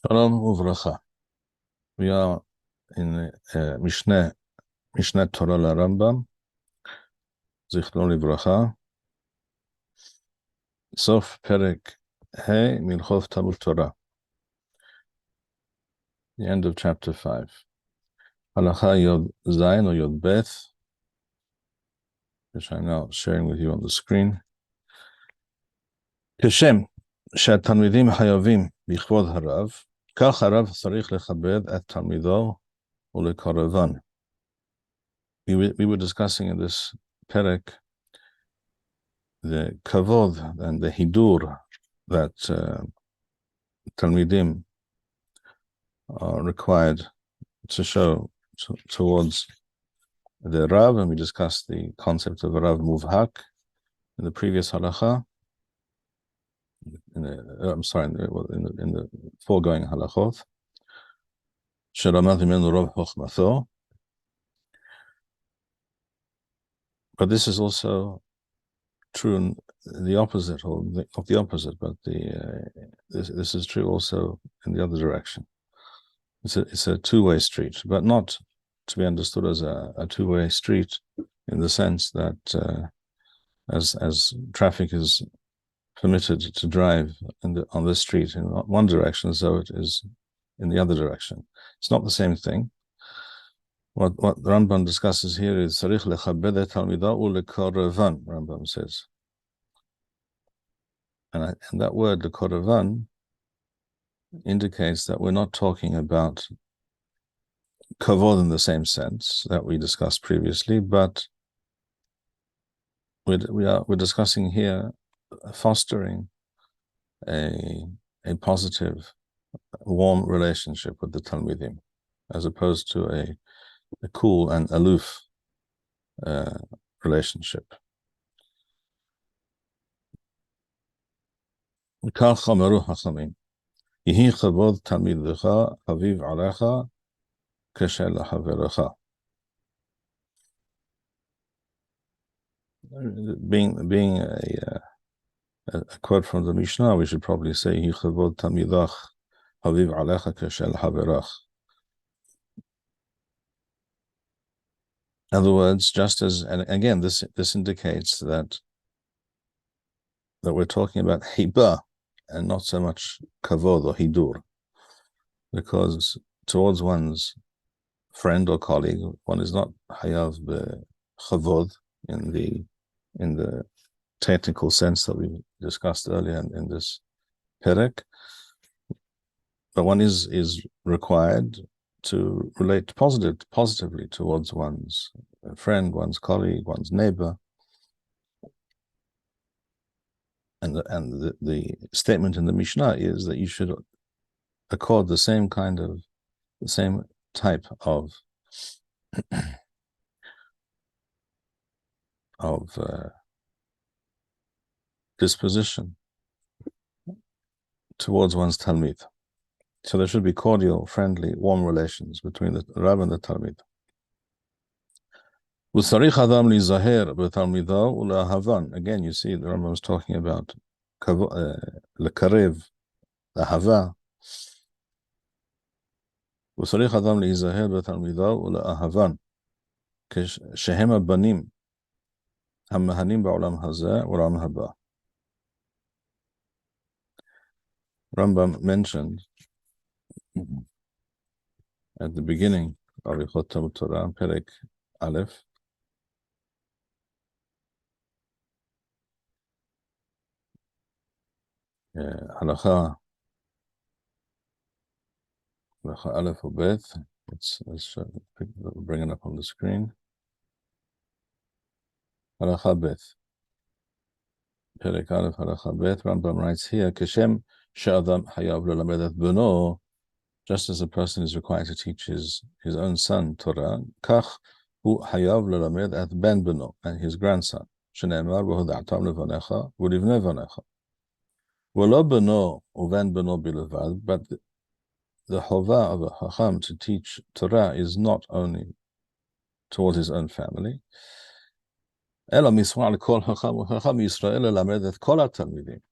Shalom uvracha. We are in Mishneh Torah la Rambam, Zichron livracha. Sof Perek He Milchot Talmud Torah. The end of chapter 5. Halacha Yod Zayin or Yod Beth, which I'm now sharing with you on the screen. כשם שהתלמידים חייבים בכבוד הרב, כך הרב צריך לכבד את תלמידו ולקרבן. We were discussing in this perek the kavod and the hidur that talmidim are required to show towards the Rav, and we discussed the concept of Rav Muvhak in the previous halacha. In the foregoing halachot. But this is also true in the opposite, or of the opposite. But this is true also in the other direction. It's a two-way street, but not to be understood as a two-way street in the sense that as traffic is permitted to drive on this street in one direction, so it is in the other direction. It's not the same thing. What the Rambam discusses here is Sarich lechabed et talmidah ulekorevan, Rambam says. And that word, lekorevan, indicates that we're not talking about kavod in the same sense that we discussed previously, but we're discussing here fostering a positive, warm relationship with the talmidim, as opposed to a cool and aloof relationship. כך אמרו חכמים, יהי כבוד תלמידך חביב עליך כשל חברך. Being a quote from the Mishneh, we should probably say יהי כבוד תלמידך חביב עליך כשל חברך. In other words, just as, and again, this indicates that we're talking about hiba and not so much kavod or hidur, because towards one's friend or colleague, one is not hayav b'chavod in the technical sense that we discussed earlier in this perek, but one is required to relate positively towards one's friend, one's colleague, one's neighbor. And the statement in the Mishnah is that you should accord the same type of disposition towards one's talmid. So there should be cordial, friendly, warm relations between the Rav and the talmid. Again, you see the Rambam is talking about lekarev, ahava. וצריך אדם להיזהר בתלמידו ולאהבן, כשהם הבנים המהנים בעולם הזה ובעולם הבא. Rambam mentioned at the beginning of Hilchot Talmud Torah, Perek Aleph, Halacha Aleph or Beth. Let's bring it up on the screen. Halacha Beth. Perek Aleph Halacha Beth. Rambam writes here, Keshem she'adam hayav lelamed et beno, just as a person is required to teach his own son Torah, kach hu hayav lelamed et ben beno, and his grandson. Shene'emar v'hoda'atam levanecha v'livnei vanecha. V'lo beno uven beno bilevad, but the chovah of a chacham to teach Torah is not only towards his own family. Ela miswa l'kol chacham u'chacham Yisrael lelamed et kol hatalmidim.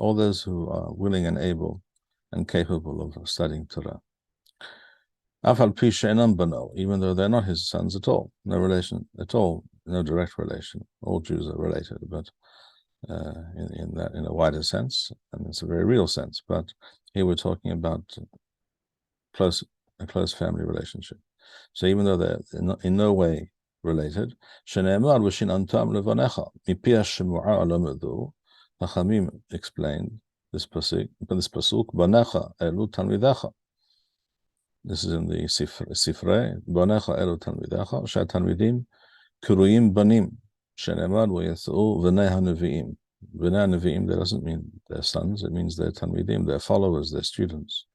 All those who are willing and able and capable of studying Torah. Even though they're not his sons at all, no relation at all, no direct relation. All Jews are related, but in a wider sense, and it's a very real sense. But here we're talking about a close family relationship. So even though they're in no way related, Chachamim explained this pasuk, Banecha elu talmidecha. This is in the Sifrei, Banecha elu talmidecha, she'talmidim kuruyim banim, shenemar v'yetzu v'nei haneviim. V'nei haneviim, that doesn't mean their sons, it means their talmidim, their followers, their students.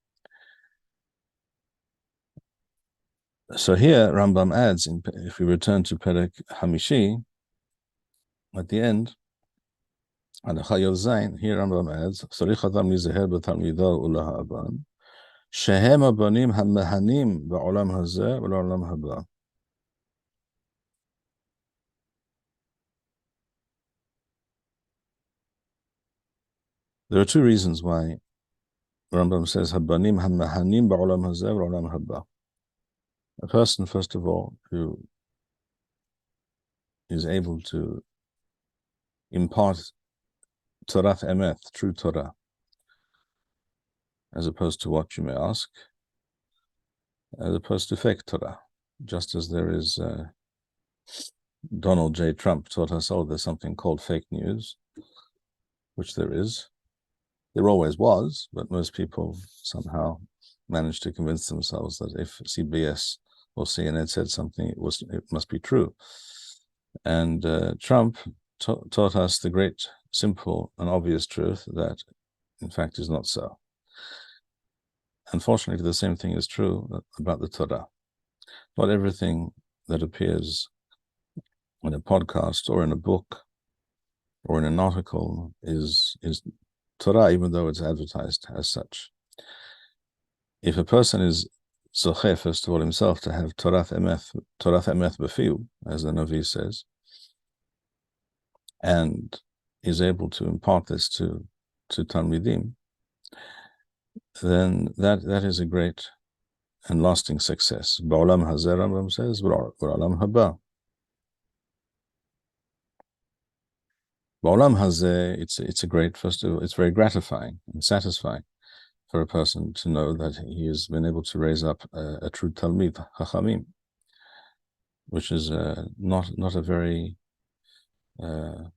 So here Rambam adds, if we return to Perek Hamishi, at the end, and here Rambam adds, Tzarich adam lizeher b'talmidav ulaha'aban, shehem abanim ha'mehanim ba'olam hazeh v'la'olam haba. There are two reasons why Rambam says habanim ha'mehanim ba'olam hazeh v'la'olam haba. A person, first of all, who is able to impart Torah emet, true Torah, as opposed to what you may ask, as opposed to fake Torah. Just as there is Donald J. Trump taught us, there's something called fake news, which there is. There always was, but most people somehow manage to convince themselves that if CBS or CNN said something, it must be true. And Trump taught us the great, simple, and obvious truth that, in fact, is not so. Unfortunately, the same thing is true about the Torah. Not everything that appears in a podcast or in a book or in an article is Torah, even though it's advertised as such. If a person is zocheh, first of all, himself, to have Torah emet b'fiu, as the Navi says, and is able to impart this to Talmidim, then that is a great and lasting success. Ba'olam hazeh, Rambam says, ba'olam haba. Ba'olam hazeh, it's a great, first of all, it's very gratifying and satisfying for a person to know that he has been able to raise up a true Talmid, Chachamim, which is not a very, it's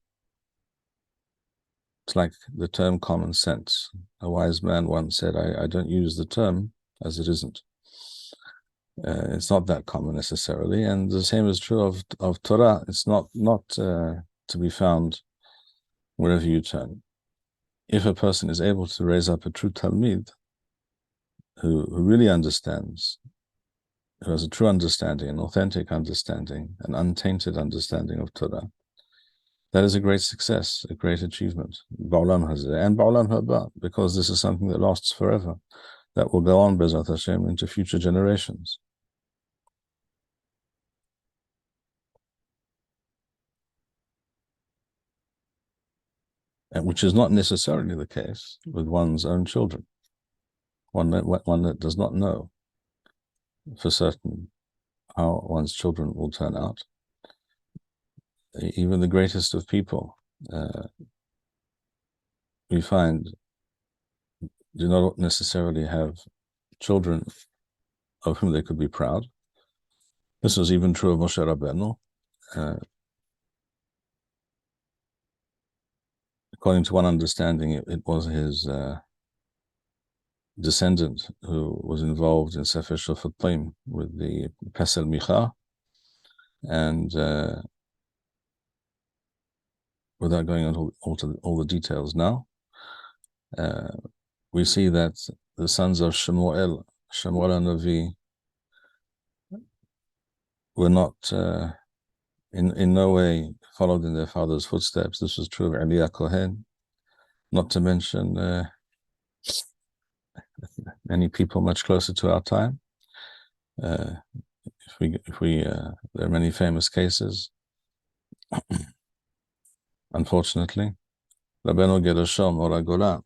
like the term common sense. A wise man once said, I don't use the term as it isn't. It's not that common necessarily, and the same is true of Torah. It's not to be found wherever you turn. If a person is able to raise up a true Talmid who really understands, who has a true understanding, an authentic understanding, an untainted understanding of Torah, that is a great success, a great achievement. Ba'olam hazeh and ba'olam haba, because this is something that lasts forever, that will go on, Bezrat Hashem, into future generations. And which is not necessarily the case with one's own children. One that does not know for certain how one's children will turn out. Even the greatest of people, we find, do not necessarily have children of whom they could be proud. This was even true of Moshe Rabbeinu. According to one understanding, it was his descendant who was involved in Sefer Shofatim with the Pesel Micha, and without going into all the details now, we see that the sons of Shemuel HaNavi were not in no way followed in their father's footsteps. This was true of Eli Kohen, not to mention many people much closer to our time. There are many famous cases, unfortunately. Rabbeinu Gershom or Agola,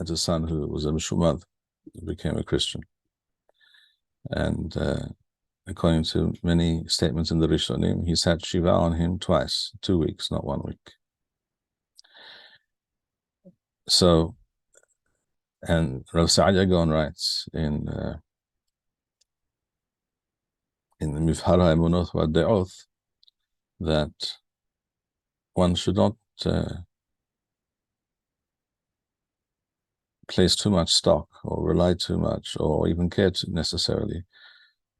had a son who was a Meshumad, who became a Christian. And according to many statements in the Rishonim, he sat Shiva on him twice, 2 weeks, not 1 week. So, and Rav Saadia Gaon writes in the Mifhar HaEmunot VaDe'oth that one should not place too much stock or rely too much or even care necessarily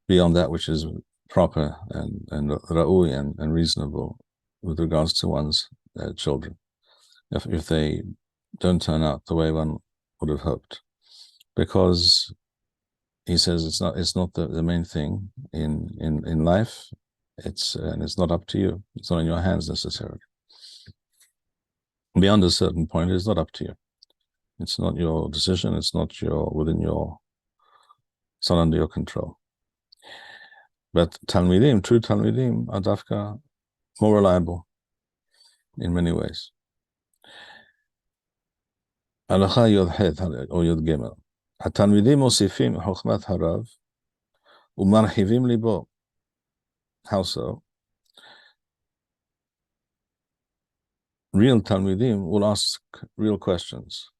beyond that which is proper and ra'ui and reasonable with regards to one's children, if they don't turn out the way one would have hoped, because he says it's not the main thing in life. It's not up to you. It's not in your hands necessarily. Beyond a certain point, it's not up to you. It's not your decision. It's not it's not under your control. But Talmidim, true Talmidim, are dafka more reliable in many ways. Halacha Yod Het or Yod Gimel. התלמידים מוסיפים חוכמת הרב ומרחיבים ליבו. How so? Real Talmidim will ask real questions.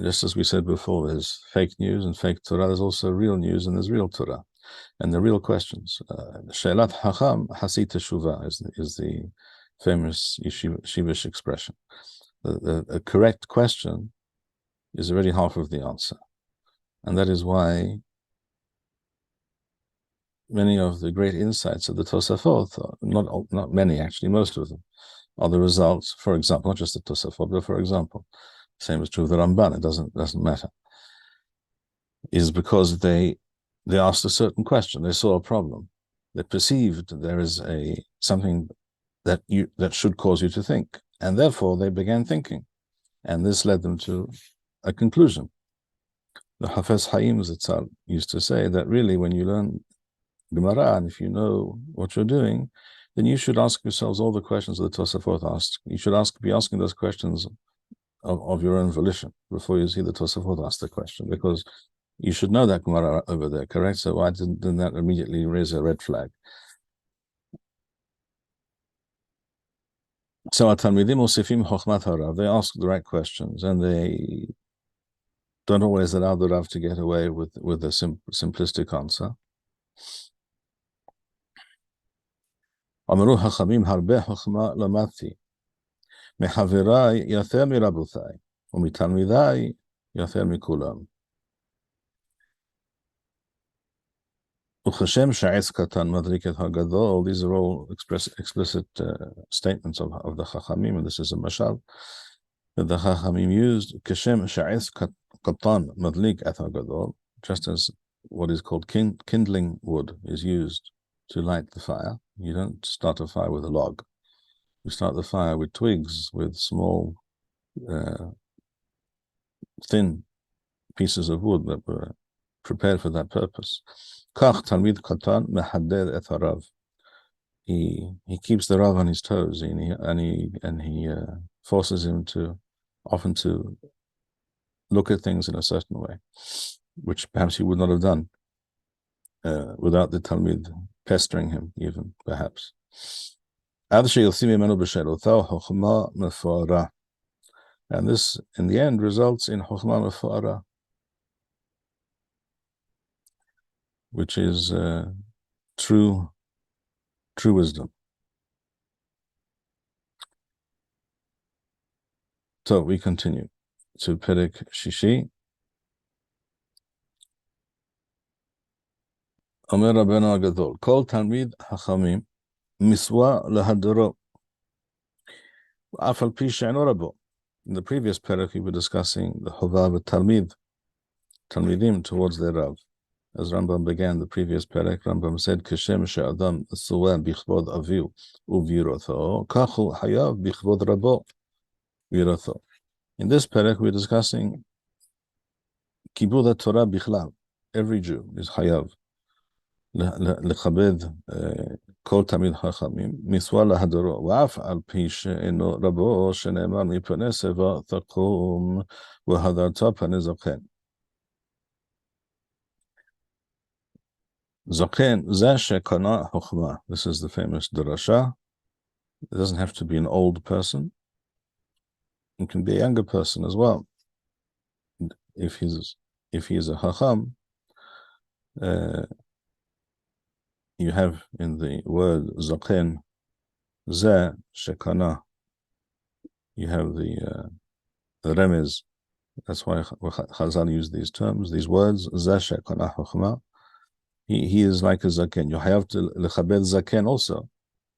Just as we said before, there's fake news and fake Torah. There's also real news and there's real Torah, and the real questions. She'elat hacham hasit teshuva is the famous yeshivish expression. A correct question is already half of the answer, and that is why many of the great insights of the Tosafot, not many actually, most of them, are the results. For example, not just the Tosafot, but for example, same is true of the Rambam. It doesn't matter. Is because they asked a certain question. They saw a problem. They perceived there is something that should cause you to think, and therefore they began thinking, and this led them to a conclusion. The Hafez Haim Zitzal used to say that really, when you learn Gemara, and if you know what you're doing, then you should ask yourselves all the questions that the Tosafot asked. You should be asking those questions of your own volition before you see the Tosafot ask the question, because you should know that Gemara over there, correct? So why didn't that immediately raise a red flag? So Talmidim Mosifim Chochmat Harav, they ask the right questions, and they don't always allow the Rav to get away with a simplistic answer. Amru Hachamim Harbe Chochma Lamati Mechaverai Yater Mirabuthai Umitalmidai Yater Mikulam. These are all explicit statements of the Chachamim, and this is a mashal that the Chachamim used. Just as what is called kindling wood is used to light the fire. You don't start a fire with a log. You start the fire with twigs, with small, thin pieces of wood that were prepared for that purpose. He keeps the Rav on his toes, and he forces him often to look at things in a certain way, which perhaps he would not have done without the Talmud pestering him, even perhaps. And this, in the end, results in Chokhmah Mefara, which is true wisdom. So we continue to Perek Shishi. Omer Rabbeinu Agadol, Kol Talmid Hachamim Miswa Lahadoro Afal Pi She'eno Rabo. In the previous Perek, we were discussing the Chovav Talmidim towards their Rav. As Rambam began the previous Perek, Rambam said, Keshem she'adam suwa bichvod aviu uvirotho, kachu hayav bichvod rabo virotho. In this Perek, we're discussing kibud Torah bichlav. Every Jew is hayav lechabed כל תלמיד חכמים, מצווה להדרו, ואף על פי שאינו רבו, שנאמר מפני שיבה תקום, והדרת פני זקן. זקן, זה שקנה חוכמה. This is the famous drasha. It doesn't have to be an old person. It can be a younger person as well. If he is a chacham, you have in the word zaken, ze shekana, you have the remez. That's why Chazal use these terms, these words, ze shekana chachma. He is like a zaken. You have to lechabed zaken also,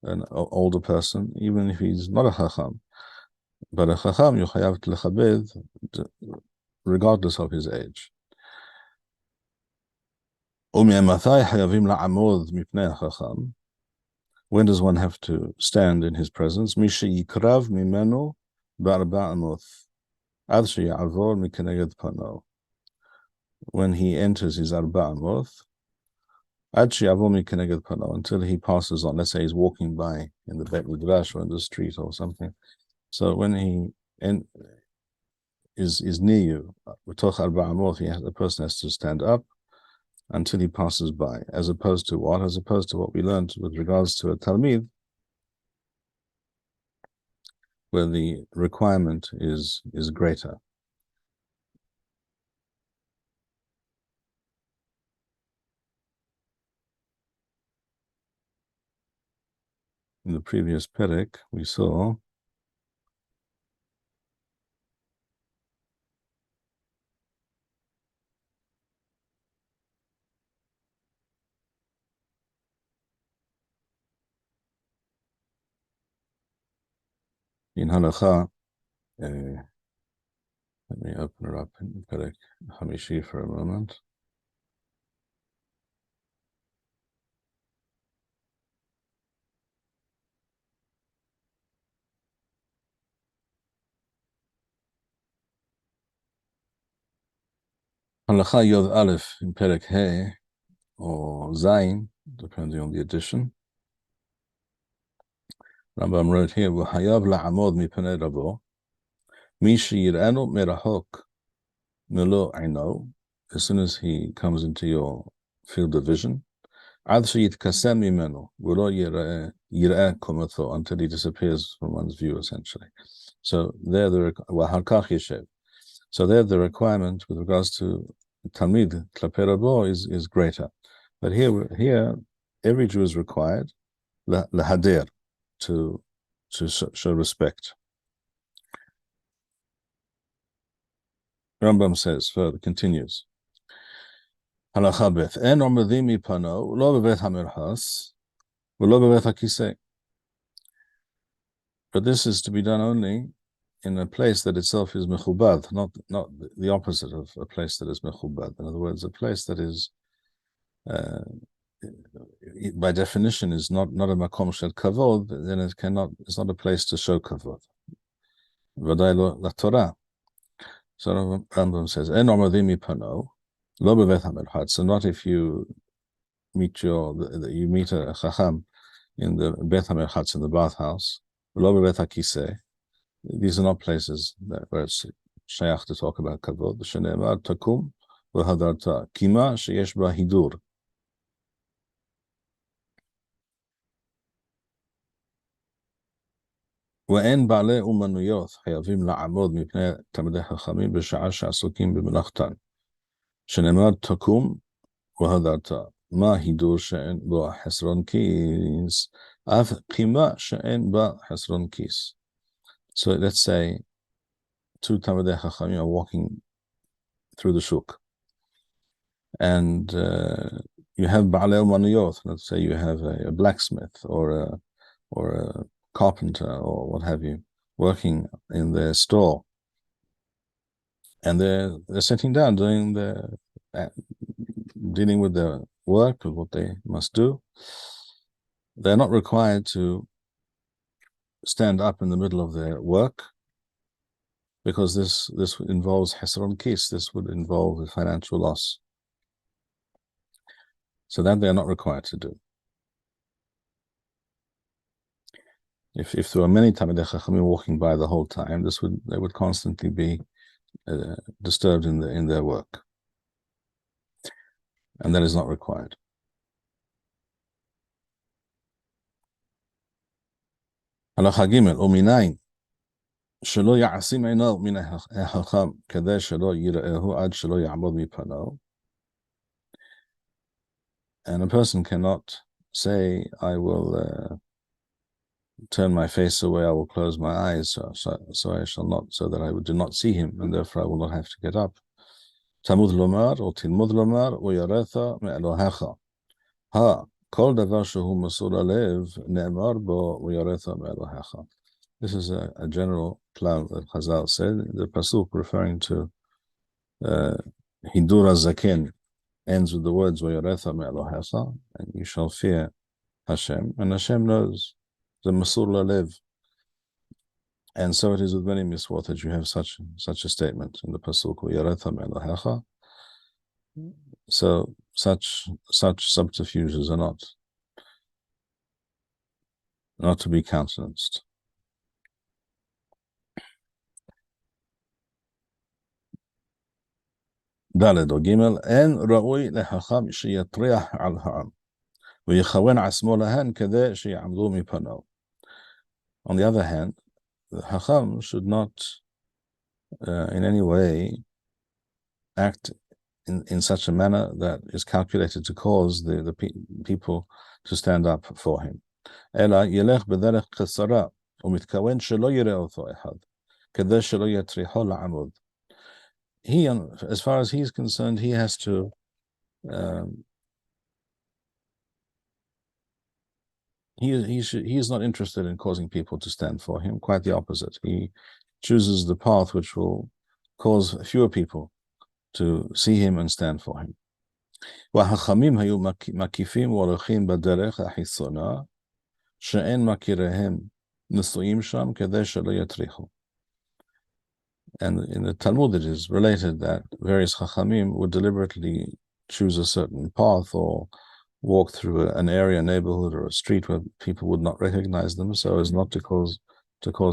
an older person, even if he's not a chacham. But a chacham, you have to lechabed regardless of his age. When does one have to stand in his presence? When he enters his arba'amoth, until he passes on. Let's say he's walking by in the Beit Midrash or in the street or something. So when he is near you, the person has to stand up until he passes by, as opposed to what? As opposed to what we learned with regards to a Talmud, where the requirement is greater. In the previous perek, we saw in Halacha, let me open it up in Perek Hamishi for a moment. Halacha Yod Aleph in Perek He or Zayin, depending on the edition. Rambam wrote here, "V'hayav la'amod mipnei rabo, mi sheyir'enu merahok melo eino." As soon as he comes into your field of vision, ad sheyitkasem mimenu v'lo yir'eh komatho, until he disappears from one's view, essentially. So there the v'harkach yeshev. So there the requirement with regards to Talmid klapei rabo is greater. But here every Jew is required lahader, to show respect. Rambam says further, continues. Halacha beth, en omedim mipano, lo bebeth hamerhas, v'lo bebeth hakisei. But this is to be done only in a place that itself is mechubad, not the opposite of a place that is mechubad. In other words, a place that is, by definition, is not a makom shel kavod, then it's not a place to show kavod. V'day lo la Torah. So Rambam says, "En omedim mipano, lo bebeth hamerhas." So not if you meet a chacham in the Beth HaMerchatz, in the bathhouse, lo bebeth hakisei. These are not places where it's shayach to talk about kavod. Shene'emar takum v'hadarta kima sheyesh ba hidur. ואין בעלי אומנויות חייבים לעמוד מפני תלמידי חכמים בשעה שעסוקים במלאכתן. שנאמר תקום והדרת, מה הידור שאין בו חסרון כיס, אף קימה שאין בה חסרון כיס. So let's say two Talmidei Chachamim are walking through the shuk, and you have Ba'alei Umaniyot. Let's say you have a blacksmith or a carpenter or what have you working in their store, and they're sitting down doing dealing with their work, with what they must do. They're not required to stand up in the middle of their work, because this involves Hesron Kis, this would involve a financial loss. So that they are not required to do. If there were many Talmidei Chachamim walking by the whole time, they would constantly be disturbed in their work, and that is not required. Halacha Gimel, Uminayin שלא יעשים עיניו מן החכם כדי שלא יראהו עד שלא יעמוד מפניו. And a person cannot say, I will turn my face away, I will close my eyes, so I shall not, so that I do not see him, and therefore I will not have to get up. תלמוד לומר או תלמוד לומר ויראך מאלוהיך. כל דבר שהוא מסור ללב נאמר בו ויראך מאלוהיך. This is a general cloud that Chazal said, the pasuk referring to Hidur HaZaken ends with the words وَيَرَثَ مَعْلُهَثَ, and you shall fear Hashem, and Hashem knows the Masur Lalev. And so it is with many miswot that you have such a statement in the pasuk وَيَرَثَ مَعْلُهَثَ. So such subterfuges are not to be countenanced. ד' או ג' אין ראוי לחכם שיטריח על העם ויכוון עצמו להן כדי שיעמדו מפניו. On the other hand, the Chacham should not in any way act in such a manner that is calculated to cause the people to stand up for him. אלא ילך בדרך קצרה ומתכוון שלא יראה אותו אחד כדי שלא יטריחו לעמוד. He, as far as he's concerned, he has to he is not interested in causing people to stand for him. Quite the opposite. He chooses the path which will cause fewer people to see him and stand for him. והחכמים היו מקיפים והולכים בדרך החיצונה שאין מכיריהם נשואים שם כדי שלא יטריחו. And in the Talmud it is related that various Chachamim would deliberately choose a certain path or walk through an area, neighborhood, or a street where people would not recognize them, so as not to cause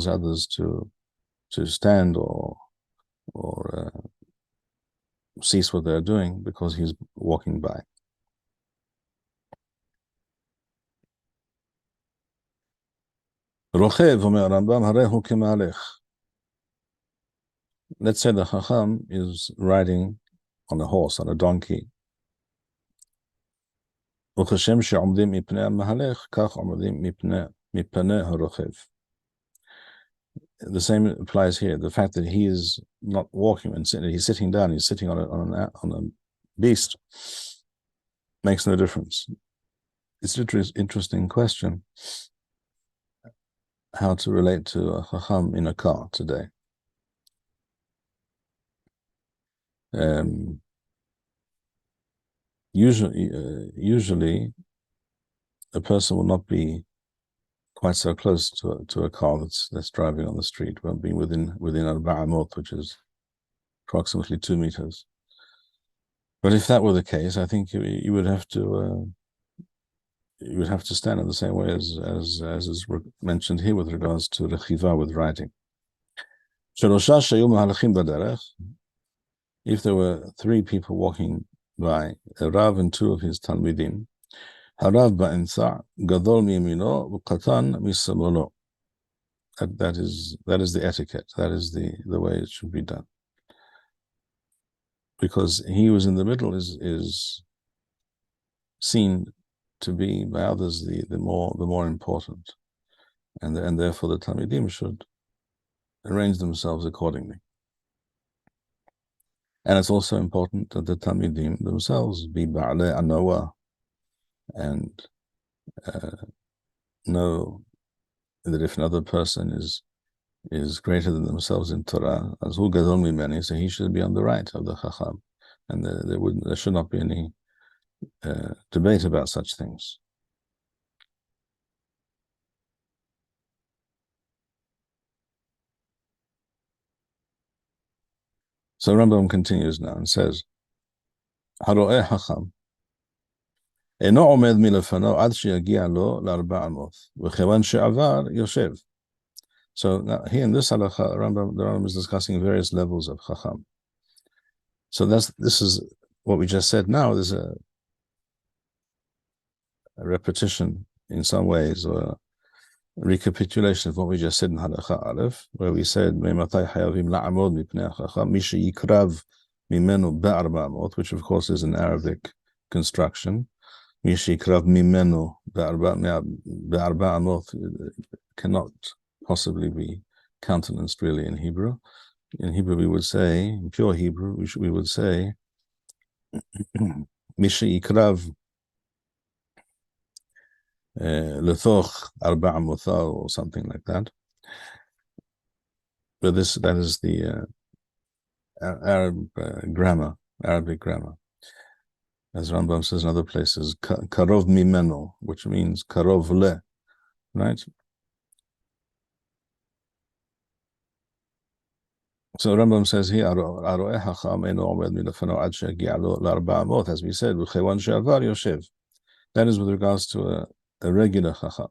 others to stand or cease what they're doing because he's walking by. רוכב, אומר הרמב"ם, הרי הוא כמהלך. Let's say the Chacham is riding on a horse, on a donkey. וכשם שעומדים מפני המהלך, כך עומדים מפני הרוכב. The same applies here. The fact that he is not walking and sitting, he's sitting down, he's sitting on a beast, makes no difference. It's an interesting question how to relate to a Chacham in a car today. Usually a person will not be quite so close to a car that's driving on the street. Will be within 4 amot, which is approximately 2 meters. But if that were the case, I think you would have to stand in the same way as is mentioned here with regards to rechiva, with riding. If there were 3 people walking by, a Rav and 2 of his Talmidim, Harav ba'insa gadol miyamino v'qatan misamolo. That is the etiquette. That is the way it should be done. Because he was in the middle is seen to be by others the more important, and therefore the Talmidim should arrange themselves accordingly. And it's also important that the Talmidim themselves be ba'alei anawa and know that if another person is greater than themselves in Torah, as hu gadol mimeni, so he should be on the right of the Chacham, and there should not be any debate about such things. So Rambam continues now and says, Haro'eh Chacham, אינו עומד מלפניו עד שיגיע לו ל400, וכיוון שעבר יושב. So now, here in this halacha, the Rambam is discussing various levels of chacham. So this is what we just said now. There's a repetition in some ways, or a recapitulation of what we just said in halacha aleph, where we said me'matay hayavim la'amod mipnei chacham misha yikrav mimenu be'arba'amot, which of course is an Arabic construction. Misha yikrav mimenu be'arba'amot cannot possibly be countenanced really in Hebrew. In Hebrew, we would say, in pure Hebrew, we would say, Misha Yikrav Lethoch Arba'a Muthal, or something like that. But that is the Arabic grammar. As Rambam says in other places, Karov Mimeno, which means Karov Le, right? So Rambam says here, as we said, that is with regards to a regular chacham.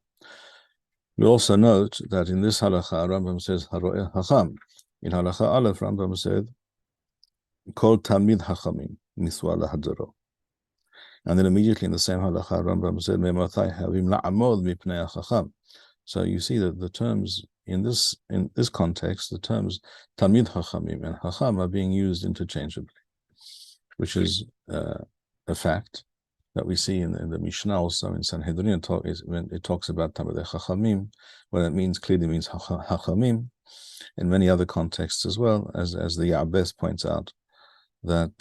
We also note that in this halacha, Rambam says, Haro'eh hacham. In halacha aleph, Rambam said, Kol tamid hachamim, miswa lahadaro. And then immediately in the same halacha, Rambam said, Me'mathai havim la'amod mipnei hacham. So you see that the terms in this context, the terms Talmid Chachamim and Chacham are being used interchangeably, which is a fact that we see in the Mishneh also in Sanhedrin. When it talks about Talmidei Chachamim, well, it clearly means Chachamim. In many other contexts as well, as the Ya'bes points out, that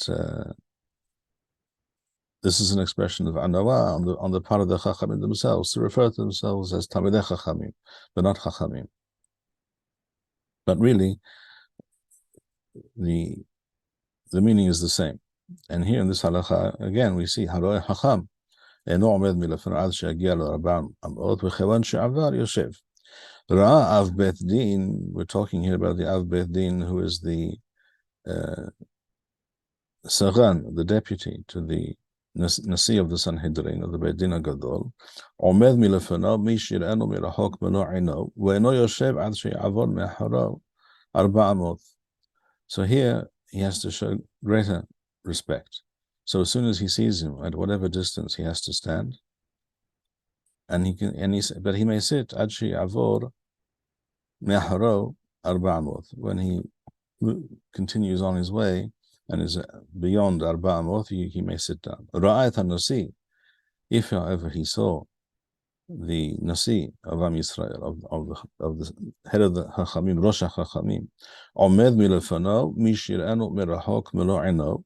this is an expression of anawa on the part of the Chachamim themselves to refer to themselves as Talmidei Chachamim, but not Chachamim. But really, the meaning is the same. And here in this halacha, again, we see Haro'eh Hacham, אינו עומד מלפניו עד שיגיע ל400, וכיוון שעבר יושב. Ra'a Av Beit Din, we're talking here about the Av Beit Din, who is the Sagan, the deputy to the Nasi of the Sanhedrin, of the Beit Din HaGadol, עומד מלפניו מי שיראנו מרחוק ולא עינו, ואינו יושב עד שיעבור מאחוריו 400. So here he has to show greater respect. So as soon as he sees him at whatever distance, he has to stand, and but he may sit עד שיעבור מאחוריו 400. When he continues on his way and is beyond 400, he may sit down. Ra'ayat HaNasi, if however he saw the Nasi of Am Yisrael, of the head of the Chachamim, Rosh HaChachamim, עומד מלפניו מי שיראנו מרחוק מלוא עינו,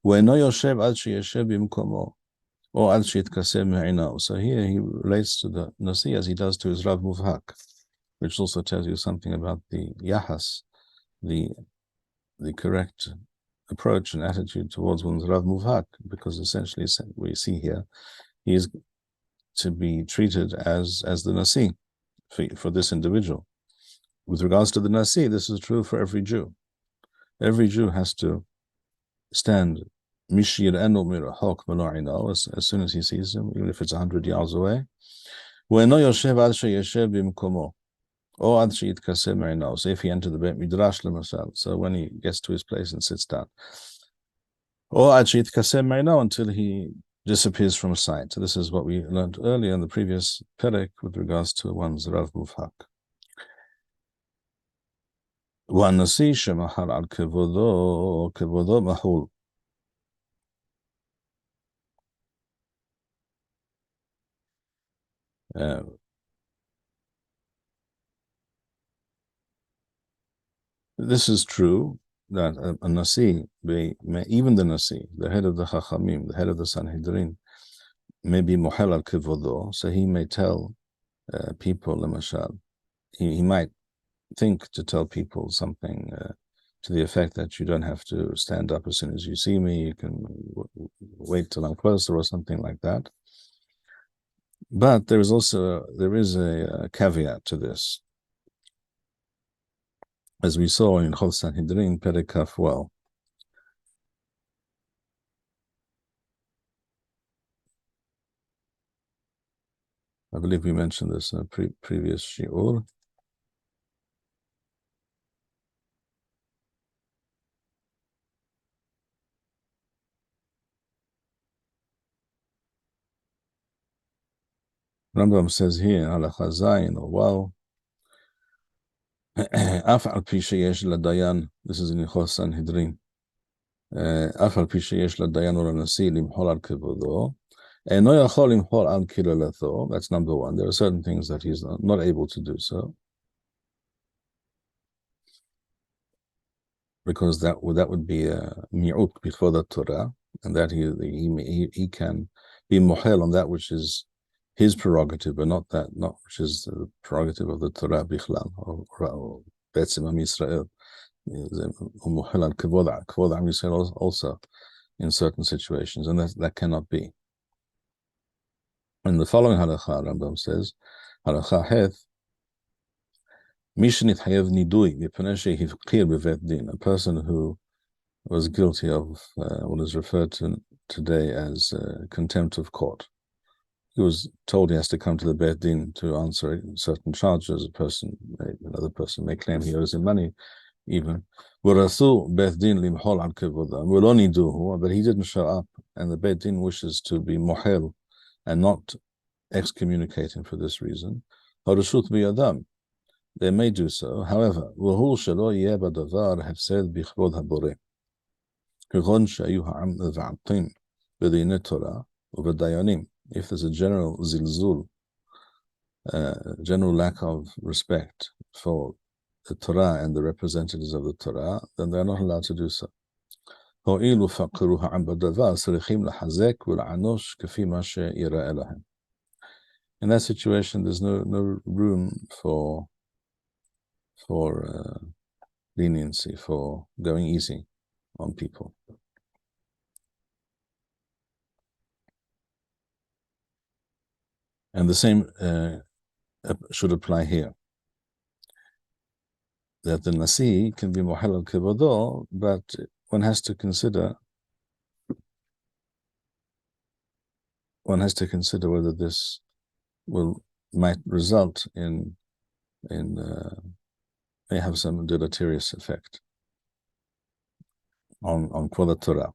ואינו יושב עד שישב במקומו, או עד שיתכסה מעינו. So here he relates to the Nasi as he does to his Rav Muvhak, which also tells you something about the Yahas, the correct approach and attitude towards one's Rav Muvhak, because essentially we see here he is to be treated as the Nasi for this individual. With regards to the Nasi, this is true for every Jew. Every Jew has to stand Mishir Enu Mirahok Melo'ino, as soon as he sees him, even if it's 100 yards away. Ve'eno yoshev ad sheyeshev bimkomo, or ad sheyitkaseh me'ino. So if he entered the Beit Midrash l'masal, so when he gets to his place and sits down, or ad sheyitkaseh me'ino, until he disappears from sight. So this is what we learned earlier in the previous perek with regards to one's Rav Muvhak. V'anasi shemahal al kevodo mahul. This is true that a Nasi, even the Nasi, the head of the Chachamim, the head of the Sanhedrin, may be Mohel al Kivodo, so he may tell people, Lemashal, he might think to tell people something to the effect that you don't have to stand up as soon as you see me, you can wait till I'm closer or something like that. But there is a caveat to this. As we saw in Hilchot Sanhedrin, Perek Kaf well. . believe we mentioned this in a previous shiur. Rambam says here, Halacha Zayin or Waw, Af al pi sheyesh ladayan, this is in Hilchot Sanhedrin, Af al pi sheyesh ladayan or lanasi limhol al kevodho, eno yachol limhol al kilalatho, that's number one. There are certain things that he's not able to do so, because that would be a mi'ut before the Torah, and that he can be mohel on that which is his prerogative, but not which is the prerogative of the Torah bichlal or Betzim Am Yisrael. Mohel al kavod Am Yisrael also in certain situations, and that cannot be. In the following halacha, Rambam says, halacha heth, mishnit hayev nidui mipnei shehivqir bevet din, a person who was guilty of what is referred to today as contempt of court. He was told he has to come to the Beit Din to answer certain charges. Another person may claim he owes him money, even. But he didn't show up, and the Beit Din wishes to be mohel and not excommunicate him for this reason. They may do so. However, if there's a general zilzul, general lack of respect for the Torah and the representatives of the Torah, then they're not allowed to do so. In that situation, there's no room for leniency, for going easy on people. And the same should apply here. That the Nasi can be mohel al kivodo, but one has to consider whether this might result in may have some deleterious effect on Kvod Torah.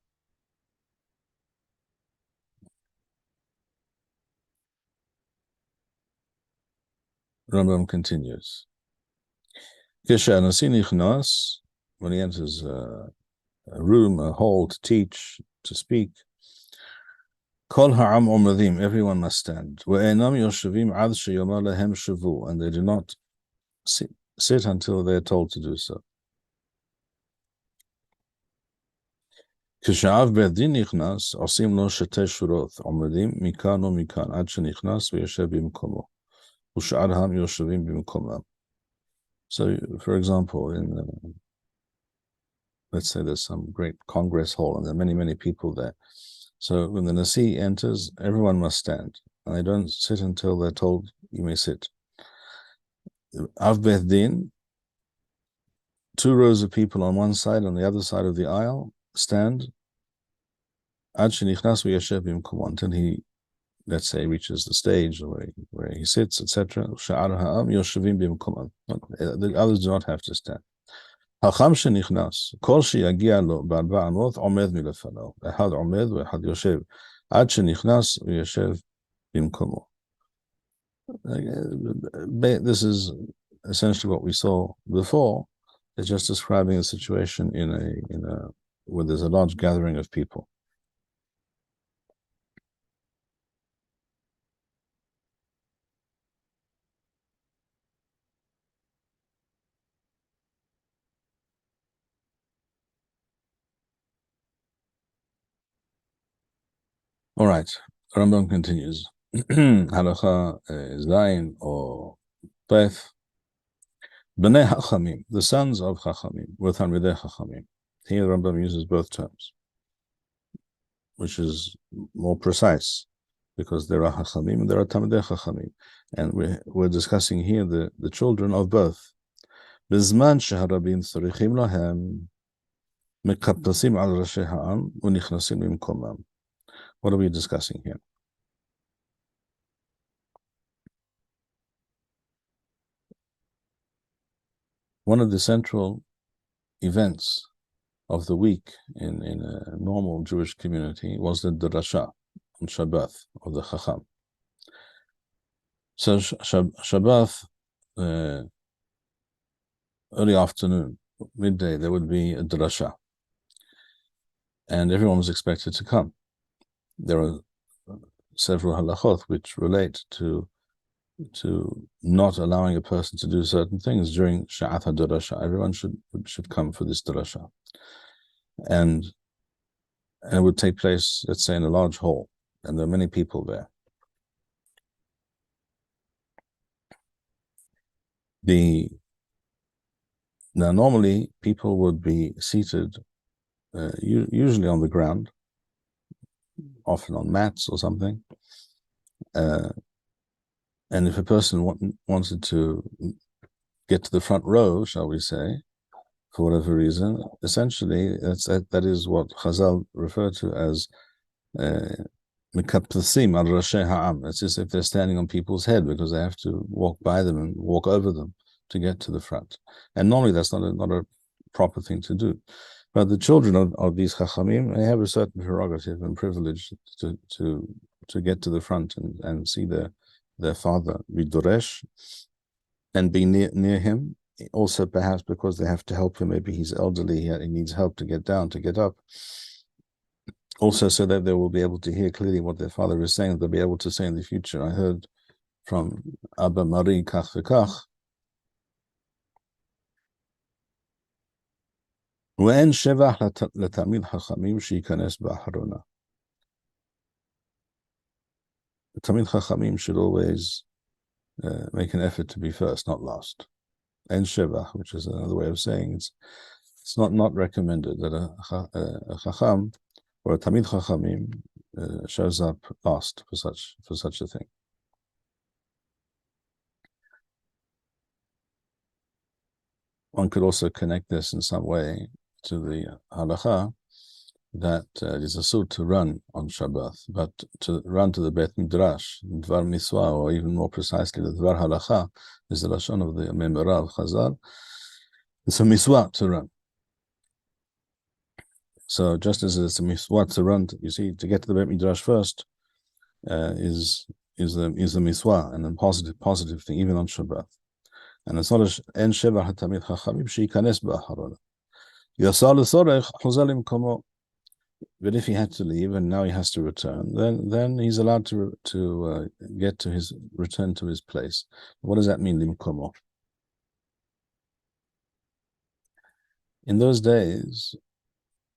Rambam continues. When he enters a room, a hall to teach, to speak, everyone must stand. And they do not sit until they are told to do so. כששאב בית דין נכנס, עושים לו שתי שורות, עומדים מכאן ומכאן, עד שנכנס ויושב במקומו. ושאר העם יושבים במקומם. So, for example, let's say there's some great Congress hall, and there are many, many people there. So when the Nasi enters, everyone must stand. And they don't sit until they're told, you may sit. Av Beth Din, 2 rows of people on one side, on the other side of the aisle, stand until he, let's say, reaches the stage where he sits, etc. The others do not have to stand. החכם שנכנס, כל שיגיע לו ב4 אמות עומד מלפניו, אחד עומד ואחד יושב, עד שנכנס ויושב במקומו. This is essentially what we saw before. It's just describing a situation in a where there's a large gathering of people. All right, Rambam continues. Halacha Zayin or Beth. Bnei Chachamim, the sons of Chachamim, were Talmidei Chachamim. Here Rambam uses both terms, which is more precise, because there are Chachamim and there are Talmidei Chachamim. And we're discussing here the children of both. בזמן שהרבים צריכים להם, מקפצים על ראשי העם ונכנסים במקומם. What are we discussing here? one of the central events of the week in a normal Jewish community was the drasha on Shabbat of the Chacham. So Shabbat, early afternoon, midday, there would be a drasha, and everyone was expected to come. There are several halachot which relate to not allowing a person to do certain things during Sha'at HaDarasha. Everyone should come for this Darasha. And it would take place, let's say, in a large hall, and there are many people there. Now, normally, people would be seated, usually on the ground, often on mats or something. And if a person wanted to get to the front row, shall we say, for whatever reason, essentially that is what Chazal refer to as mikaptasim al rashi ha'am. It's as if they're standing on people's head because they have to walk by them and walk over them to get to the front. And normally that's not a proper thing to do. But the children of these chachamim, they have a certain prerogative and privilege to get to the front and see their father Vidoresh and be near him. Also, perhaps because they have to help him. Maybe he's elderly, he needs help to get down, to get up. Also, so that they will be able to hear clearly what their father is saying. They'll be able to say in the future, I heard from Abba Mari kach v'kach. Ve'en shevach letamid chachamim sheikanes ba'harona. The Tamid Chachamim should always make an effort to be first, not last. En shevach, which is another way of saying it's not recommended that a Chacham or a Tamid Chachamim shows up last for such a thing. One could also connect this in some way to the halacha that it is asur to run on Shabbat, but to run to the Beit Midrash, Dvar Miswa, or even more precisely, the Dvar Halacha, is the Lashon of the Memorah of Chazal. It's a miswa to run. So just as it's a miswa to run, you see, to get to the Beit Midrash first is the miswa, and a positive thing, even on Shabbat. And it's not en sheva hatamid chachamim sheikanes ba'harona. Yasal l'sorech chozal imkomo. But if he had to leave and now he has to return, then he's allowed to return to his place. What does that mean, limkomo? In those days,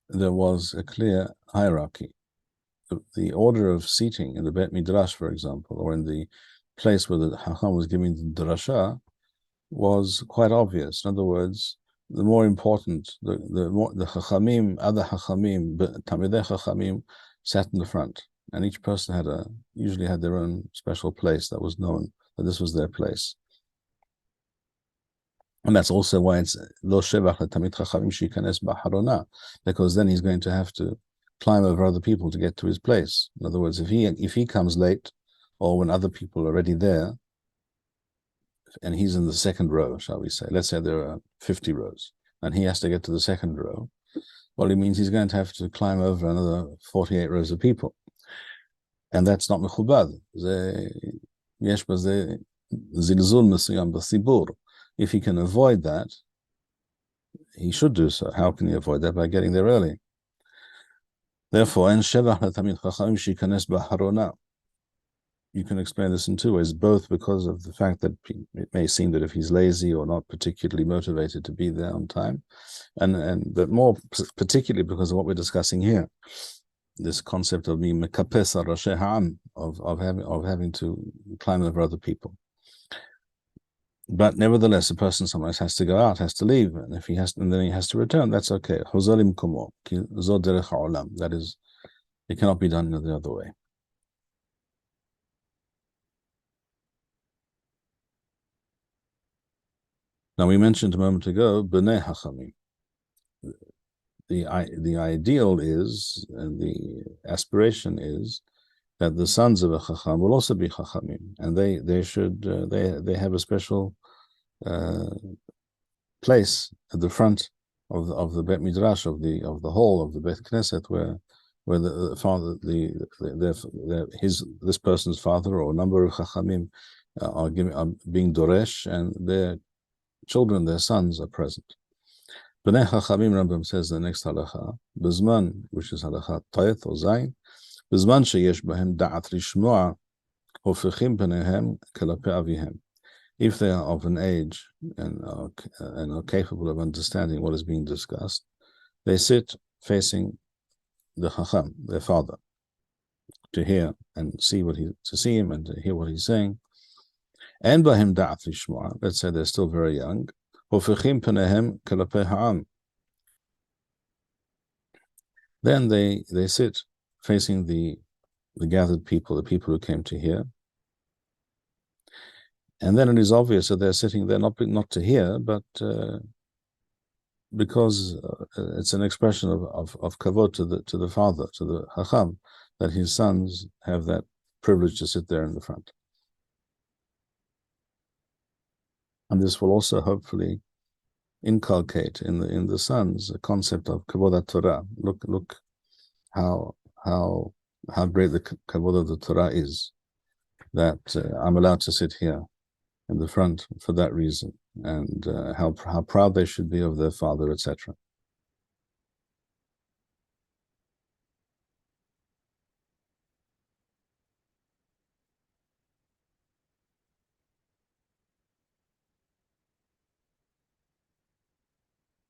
there was a clear hierarchy. The order of seating in the Beit Midrash, for example, or in the place where the Chacham was giving the drasha, was quite obvious. In other words, the more important, the Chachamim, other Chachamim, Tamidei Chachamim, sat in the front, and each person usually had their own special place that was known that this was their place. And that's also why it's Lo Shevach Tamid Chachamim Shikanes B'Harona, because then he's going to have to climb over other people to get to his place. In other words, if he comes late, or when other people are already there, and he's in the second row, shall we say, let's say there are 50 rows, and he has to get to the second row, well, it means he's going to have to climb over another 48 rows of people. And that's not mechubad. If he can avoid that, he should do so. How can he avoid that? By getting there early. Therefore, you can explain this in two ways, both because of the fact that it may seem that if he's lazy or not particularly motivated to be there on time, but more particularly because of what we're discussing here, this concept of being mekapes al rashi ha'am, of having to climb over other people. But nevertheless, a person sometimes has to go out, has to leave, and if he has, and then he has to return, that's okay. That is, it cannot be done in the other way. Now, we mentioned a moment ago, B'nei Hachamim. The ideal is, and the aspiration is, that the sons of a Chacham will also be Chachamim, and they have a special place at the front of the Bet Midrash, of the hall of the Bet Knesset, where the father, this person's father or a number of Chachamim are being Doresh, and their children, their sons, are present. Bnei Chachamim, Rambam says the next halacha, Bizman, which is halacha Tayet or Zayin, Bizman sheyesh bahem da'at lishmo'a, hofechim pneihem kelape avihem. If they are of an age and are capable of understanding what is being discussed, they sit facing the Chacham, their father, to hear and see to see him and to hear what he's saying. And bahim da'at lishmo'a, let's say they're still very young, hofechim pneihem kelape ha'am. Then they sit facing the gathered people, the people who came to hear. And then it is obvious that they're sitting there not to hear, but because it's an expression of kavod to the father, to the Chacham, that his sons have that privilege to sit there in the front. And this will also hopefully inculcate in the sons a concept of kavod Torah. Look how great the kavod of the Torah is, that I'm allowed to sit here in the front for that reason, and how proud they should be of their father, etc.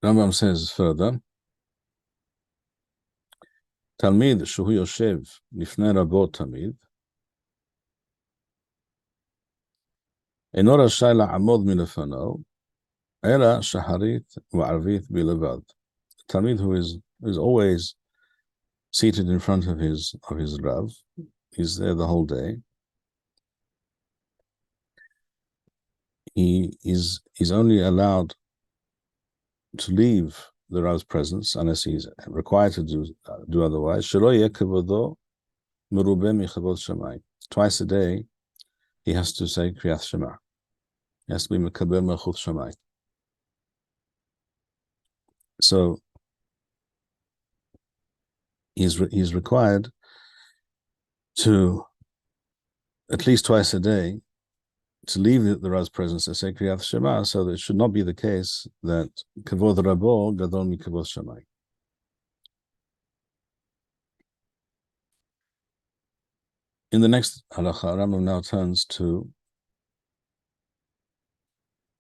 Rambam says further, Talmid shehu yoshev lifnei rabo tamid, אינו רשאי לעמוד מלפניו, אלא שחרית וערבית בלבד. Talmid who is always seated in front of his Rav, he's there the whole day. He's only allowed to leave the Rav's presence unless he's required to do otherwise. שלא יהיה כבודו מרובה מכבוד שמיים. Twice a day, he has to say Kriyat Shema. He has to be Mekabel Melchut Shammai. So he's required to, at least twice a day, to leave the Rav's presence and say Kriyat Shema, so that it should not be the case that Kavod Rabo Gadol Mi Kavod Shammai. In the next halacha, Rambam now turns to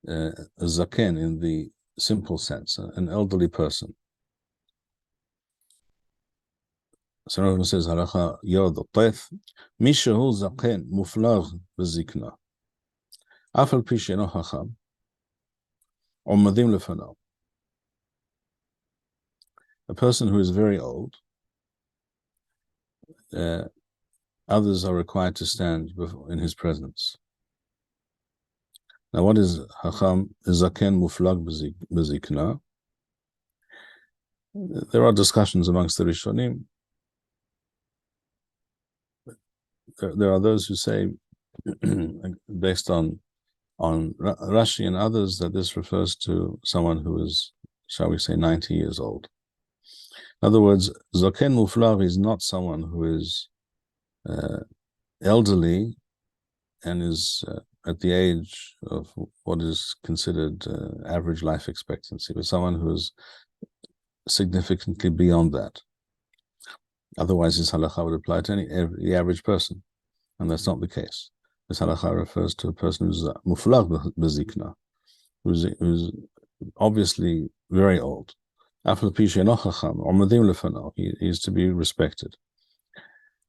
a zaken in the simple sense, an elderly person. So Rambam says, halacha yod tef, mishehu zaken muflag bezikna, afal pi she'eno chacham, umadim lefanav. A person who is very old, others are required to stand in his presence. Now, what is Hacham Zaken Muflag Bezikna? There are discussions amongst the Rishonim. There are those who say, based on Rashi and others, that this refers to someone who is, shall we say, 90 years old. In other words, Zaken Muflag is not someone who is elderly and is at the age of what is considered average life expectancy, but someone who is significantly beyond that. Otherwise, this halakha would apply to the average person, and that's not the case. This halakha refers to a person who's muflag bezikna, who's obviously very old. He is to be respected.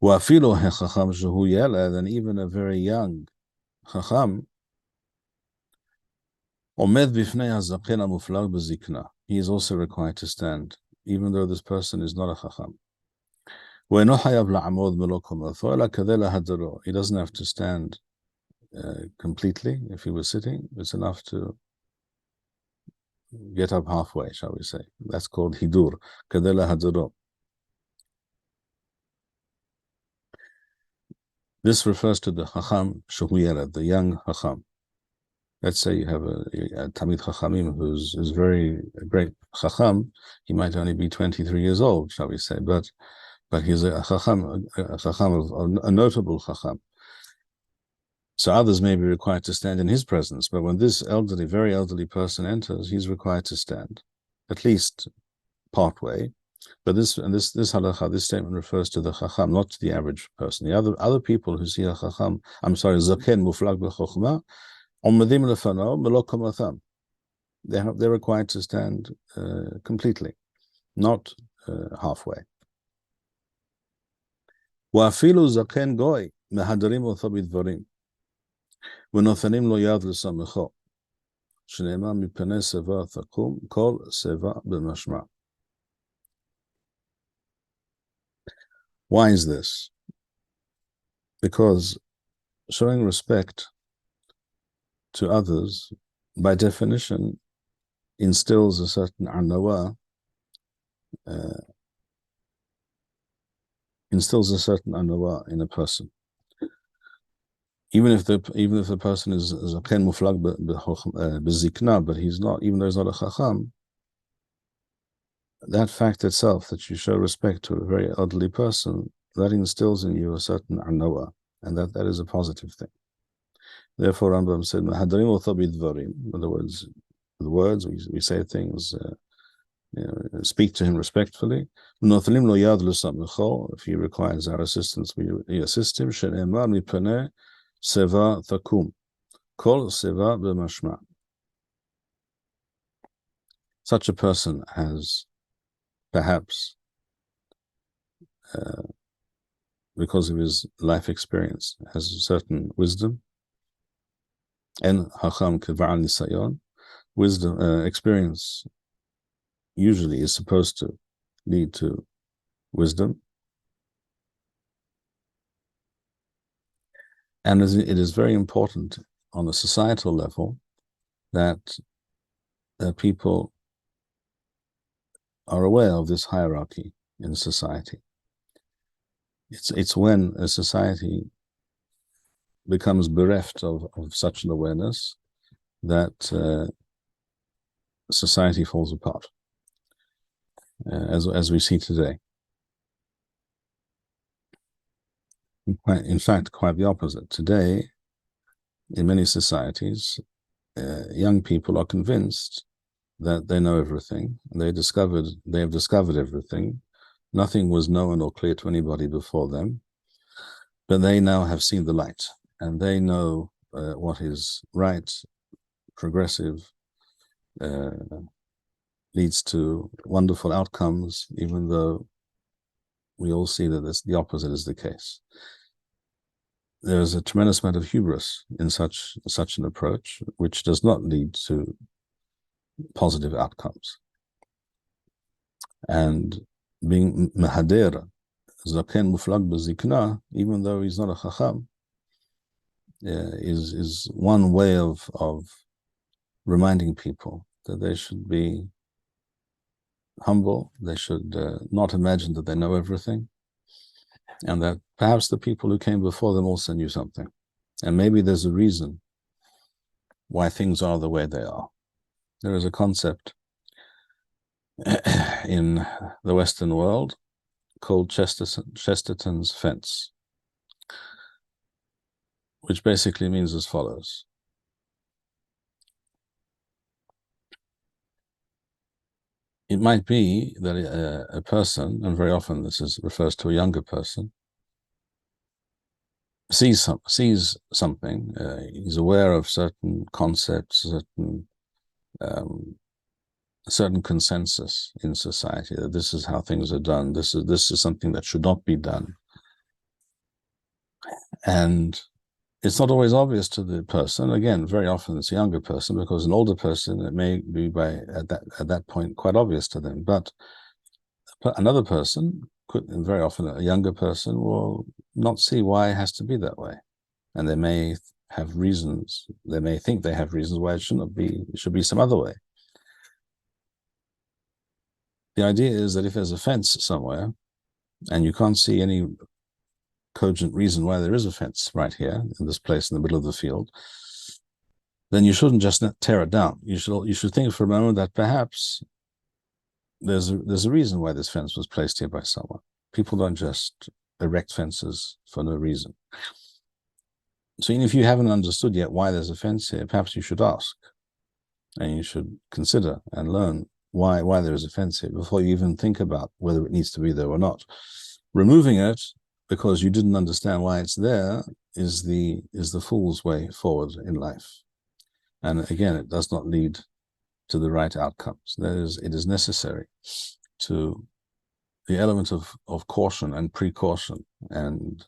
And even a very young Chacham, he is also required to stand, even though this person is not a Chacham. He doesn't have to stand completely. If he was sitting, it's enough to get up halfway, shall we say. That's called hidur. This refers to the Chacham Shehu Yeled, the young Chacham. let's say you have a Talmid Chachamim who's very a great Chacham, he might only be 23 years old, shall we say, but he's a Chacham, a notable Chacham. So others may be required to stand in his presence, but when this elderly, very elderly person enters, he's required to stand, at least part way. But this halakha, this statement refers to the chacham, not to the average person. The other people who see a chacham, zaken muflag b'chokhmah, omedim lefano melo kamatham. They're required to stand completely, not halfway. Wa'afilu zaken goy mehadarim otho bidvarim. ונותנים לו יד לסמכו, שנאמר מפני שיבה תקום, כל שיבה במשמע. Why is this? Because showing respect to others, by definition, instills a certain anawa, in a person. Even if the person is zaken muflag bezikna, but he's not, even though he's not a chacham, that fact itself, that you show respect to a very elderly person, that instills in you a certain anawa, and that is a positive thing. Therefore, Rambam said, "Mahadarim otho bidvarim." In other words, with words we say things, speak to him respectfully. Nothanim lo yad l'samcho. If he requires our assistance, we assist him. She'emar mipnei seva takum, kol seva b'mashma. Such a person has, perhaps, because of his life experience, has a certain wisdom. And hacham keva'al nisayon, wisdom, experience usually is supposed to lead to wisdom. And it is very important on a societal level that people are aware of this hierarchy in society. It's when a society becomes bereft of such an awareness that society falls apart, as we see today. In fact, quite the opposite. Today, in many societies, young people are convinced that they know everything. They have discovered everything. Nothing was known or clear to anybody before them, but they now have seen the light, and they know what is right, progressive, leads to wonderful outcomes, even though we all see that the opposite is the case. There is a tremendous amount of hubris in such an approach, which does not lead to positive outcomes. And being mahader, zaken muflag bezikna, even though he's not a chacham, is one way of reminding people that they should be humble. They should not imagine that they know everything, and that perhaps the people who came before them also knew something, and maybe there's a reason why things are the way they are. There is a concept in the Western world called Chesterton's fence, which basically means as follows. It might be that a person, and very often this refers to a younger person, sees something. He's aware of certain concepts, certain consensus in society that this is how things are done. This is something that should not be done, and it's not always obvious to the person. Again, very often it's a younger person, because an older person, it may be at that point quite obvious to them. But another person and very often a younger person, will not see why it has to be that way, and they may have reasons. They may think they have reasons why it shouldn't be. It should be some other way. The idea is that if there's a fence somewhere, and you can't see any cogent reason why there is a fence right here in this place in the middle of the field, then you shouldn't just tear it down. You should think for a moment that perhaps there's a reason why this fence was placed here by someone. People don't just erect fences for no reason. So even if you haven't understood yet why there's a fence here, perhaps you should ask, and you should consider and learn why there is a fence here before you even think about whether it needs to be there or not. Removing it because you didn't understand why it's there is the fool's way forward in life. And again, it does not lead to the right outcomes. It is necessary to the element of caution and precaution and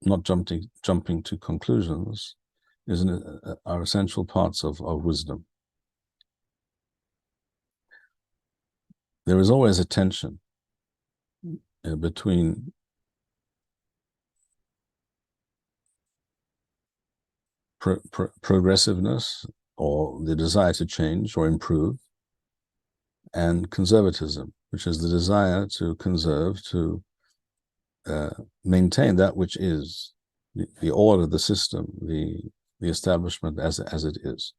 not jumping to conclusions are essential parts of wisdom. There is always a tension between progressiveness or the desire to change or improve, and conservatism, which is the desire to conserve, to maintain that which is the order, the system, the establishment as it is.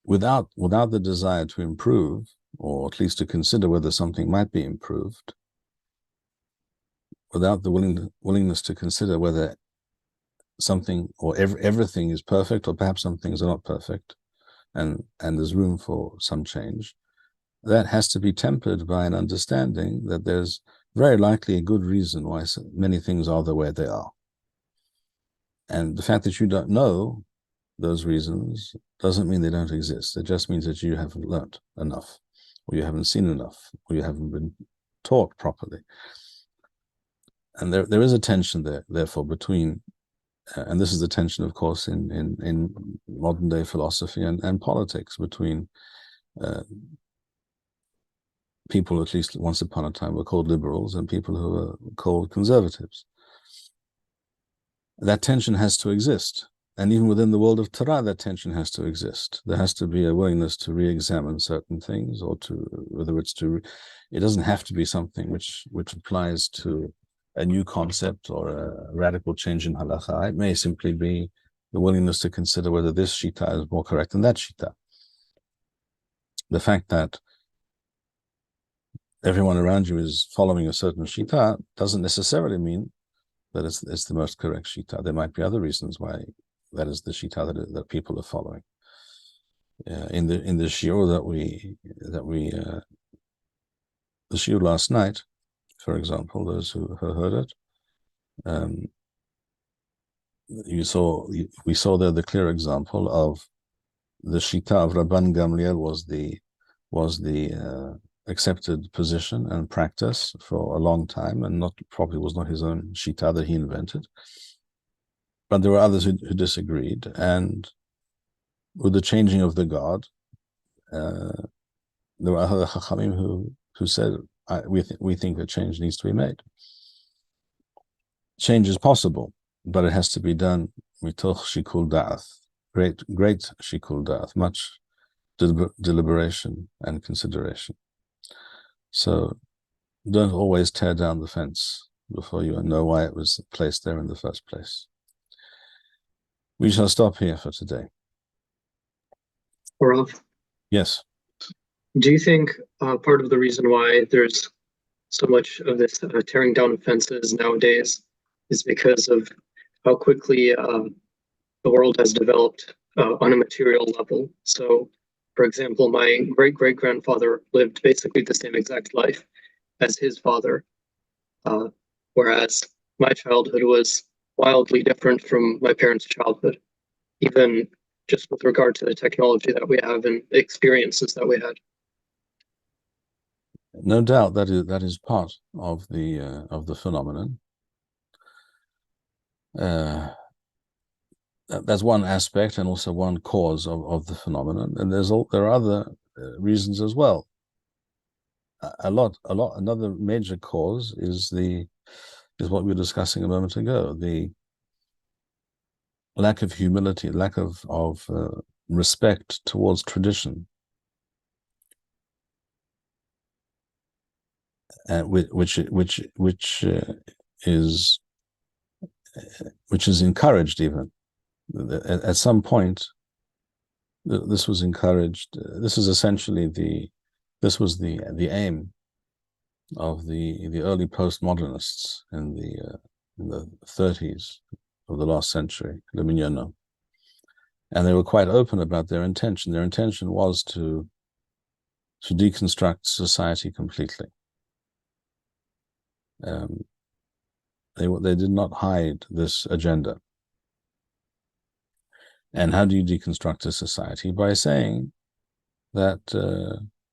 Without the desire to improve, or at least to consider whether something might be improved, without the willingness to consider whether something or everything is perfect, or perhaps some things are not perfect, and there's room for some change, that has to be tempered by an understanding that there's very likely a good reason why many things are the way they are. And the fact that you don't know those reasons doesn't mean they don't exist. It just means that you haven't learnt enough, or you haven't seen enough, or you haven't been taught properly. And there is a tension there, therefore, between, and this is the tension, of course, in modern day philosophy and politics, between people, at least once upon a time, were called liberals, and people who are called conservatives. That tension has to exist. And even within the world of Torah, that tension has to exist. There has to be a willingness to re-examine certain things, or it doesn't have to be something which applies to a new concept or a radical change in halacha. It may simply be the willingness to consider whether this shita is more correct than that shita. The fact that everyone around you is following a certain shita doesn't necessarily mean that it's the most correct shita. There might be other reasons why that is the shita that people are following. In the shiur the shiur last night, for example, those who heard it, we saw there the clear example of the shita of Rabban Gamliel was the accepted position and practice for a long time, and probably was not his own shita that he invented. But there were others who disagreed, and with the changing of the guard, there were other chachamim who said, we think a change needs to be made. Change is possible, but it has to be done mitoch shikul da'ath, great shikul da'ath, much deliberation and consideration. So don't always tear down the fence before you know why it was placed there in the first place. We shall stop here for today. Rav? Yes. Do you think part of the reason why there's so much of this tearing down of fences nowadays is because of how quickly the world has developed on a material level? So, for example, my great-great-grandfather lived basically the same exact life as his father, whereas my childhood was wildly different from my parents' childhood, even just with regard to the technology that we have and the experiences that we had. No doubt that is part of the phenomenon. That's one aspect and also one cause of the phenomenon, and there are other reasons as well. Another major cause is what we were discussing a moment ago: the lack of humility, lack of respect towards tradition, which which is encouraged even. At some point, this was encouraged. This is essentially the aim of the early postmodernists in the 30s of the last century, the Mignonneau. And they were quite open about their intention. Their intention was to deconstruct society completely. They did not hide this agenda. And how do you deconstruct a society? By saying that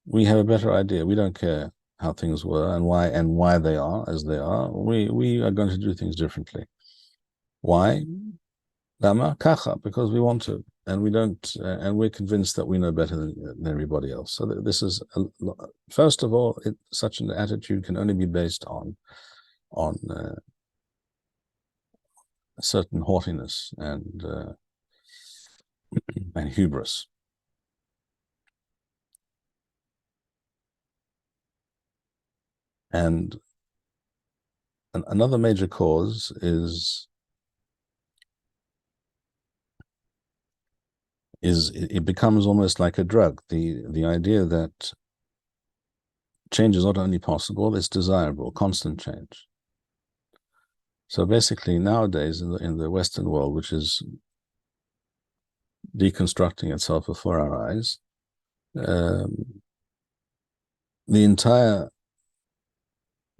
we have a better idea. We don't care how things were and why they are as they are. We are going to do things differently. Why? Lama kacha, because we want to, and we don't, and we're convinced that we know better than everybody else. So this is, first of all, such an attitude can only be based on a certain haughtiness and hubris. And another major cause is it becomes almost like a drug. The idea that change is not only possible, it's desirable, constant change. So basically nowadays in the Western world, which is deconstructing itself before our eyes, the entire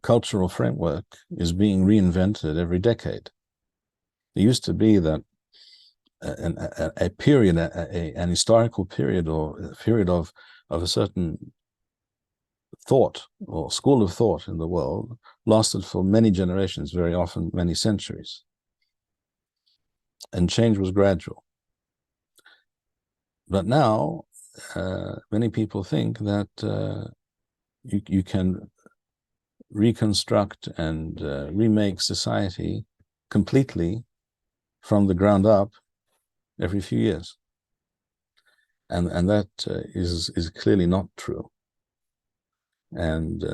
cultural framework is being reinvented every decade. It used to be that a period, an historical period, or a period of a certain thought or school of thought in the world lasted for many generations, very often many centuries. And change was gradual. But now, many people think that you can reconstruct and remake society completely from the ground up every few years. And that is clearly not true. And